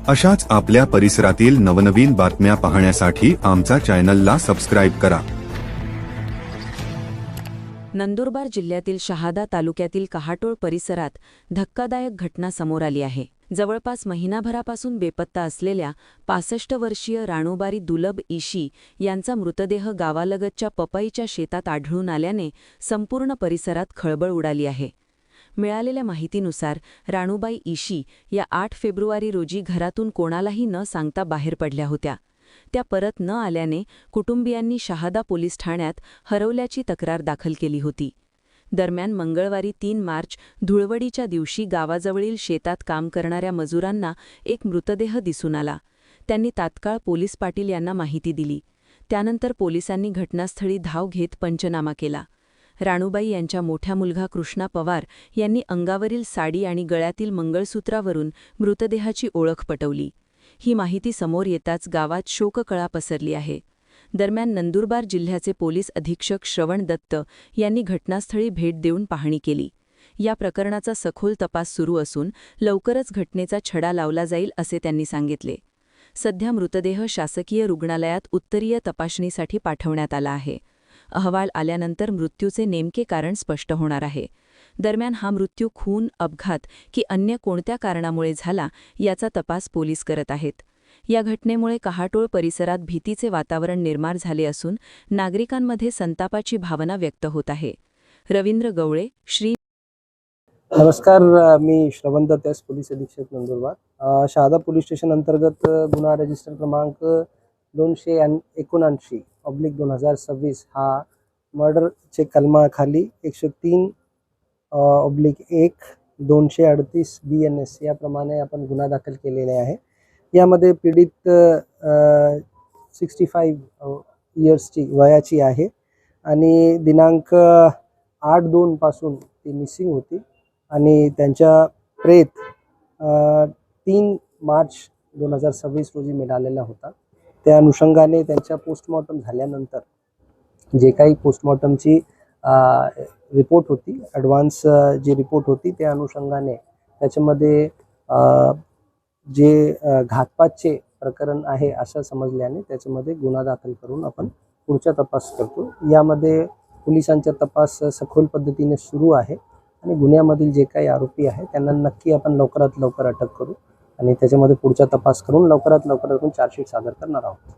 अशाच आपल्या परिसरातील नवनवीन बातम्या पाहण्यासाठी आमचा चॅनलला सबस्क्राईब करा। नंदुरबार जिल्ह्यातील शहादा तालुक्यातील कहाटोळ परिसरात धक्कादायक घटना समोर आली आहे। जवळपास महिनाभरापासून बेपत्ता असलेल्या 65 वर्षीय राणूबाई दुलभ इशी यांचा मृतदेह गावालगतच्या पपईच्या शेतात आढळून आल्याने संपूर्ण परिसरात खळबळ उडाली आहे। मिळालेल्या माहितीनुसार राणूबाई इशी या 8 फेब्रुवारी रोजी घरातून कोणालाही न सांगता बाहेर पडल्या होत्या। त्या परत न आल्याने कुटुंबियांनी शहादा पोलीस ठाण्यात हरवल्याची तक्रार दाखल केली होती। दरम्यान मंगळवारी 3 मार्च धुळवडीच्या दिवशी गावाजवळील शेतात काम करणाऱ्या मजुरांना एक मृतदेह दिसून आला। त्यांनी तात्काळ पोलीस पाटील यांना माहिती दिली। त्यानंतर पोलिसांनी घटनास्थळी धाव घेत पंचनामा केला। राणूबाई यांच्या मोठा मुलगा कृष्णा पवार यांनी अंगावरील साडी आणि गळ्यातील मंगळसूत्रावरून मृतदेहाची ओळख पटवली। ही माहिती समोर येताच गावात शोककळा पसरली आहे। दरम्यान नंदुरबार जिल्ह्याचे पोलीस अधीक्षक श्रवण दत्त यांनी घटनास्थळी भेट देऊन पाहणी केली। या प्रकरणाचा सखोल तपास सुरू असून लवकरच घटनेचा छडा लावला जाईल असे त्यांनी सांगितले। सध्या मृतदेह शासकीय रुग्णालयात उत्तरीय तपासणीसाठी पाठवण्यात आला आहे। अहवाल आल्यानंतर मृत्यूचे नेमके कारण स्पष्ट होणार आहे। दरम्यान हा मृत्यू खून, अपघात की अन्य कोणत्या कारणामुळे झाला याचा तपास पोलीस करत आहेत। या घटनेमुळे कहाटोळ परिसरात भीतीचे वातावरण निर्माण झाले असून नागरिकांमध्ये संतापाची भावना व्यक्त होत आहे। रवींद्र गवळे, श्री नमस्कार, मी श्रवण दत्त, पोलीस अधीक्षक नंदुरबार। शहादा पोलीस स्टेशन अंतर्गत गुन्हा रजिस्टर क्रमांक 279/2026 हा मर्डरचे कलमाखाली 103/1 238 BNS याप्रमाणे आपण गुन्हा दाखल केलेला आहे। यामध्ये पीडित 65 इयर्सची वयाची आहे आणि दिनांक 8/2 पासून ती मिसिंग होती आणि त्यांच्या प्रेत 3 मार्च 2026 रोजी मिळालेला होता। त्या अनुषंगाने त्यांच्या पोस्टमॉर्टम झाल्यानंतर जे काही पोस्टमॉर्टमची रिपोर्ट होती, ॲडव्हान्स जी रिपोर्ट होती, त्या अनुषंगाने त्याच्यामध्ये जे घातपातचे प्रकरण आहे असं समजल्याने त्याच्यामध्ये गुन्हा दाखल करून आपण पुढचा तपास करतो। यामध्ये पोलिसांचा तपास सखोल पद्धतीने सुरू आहे आणि गुन्ह्यामधील जे काही आरोपी आहे त्यांना नक्की आपण लवकरात लवकर अटक करू आणि त्याच्यामध्ये पुढचा तपास करून लवकरात लवकर आपण चार्जशीट सादर करणार आहोत।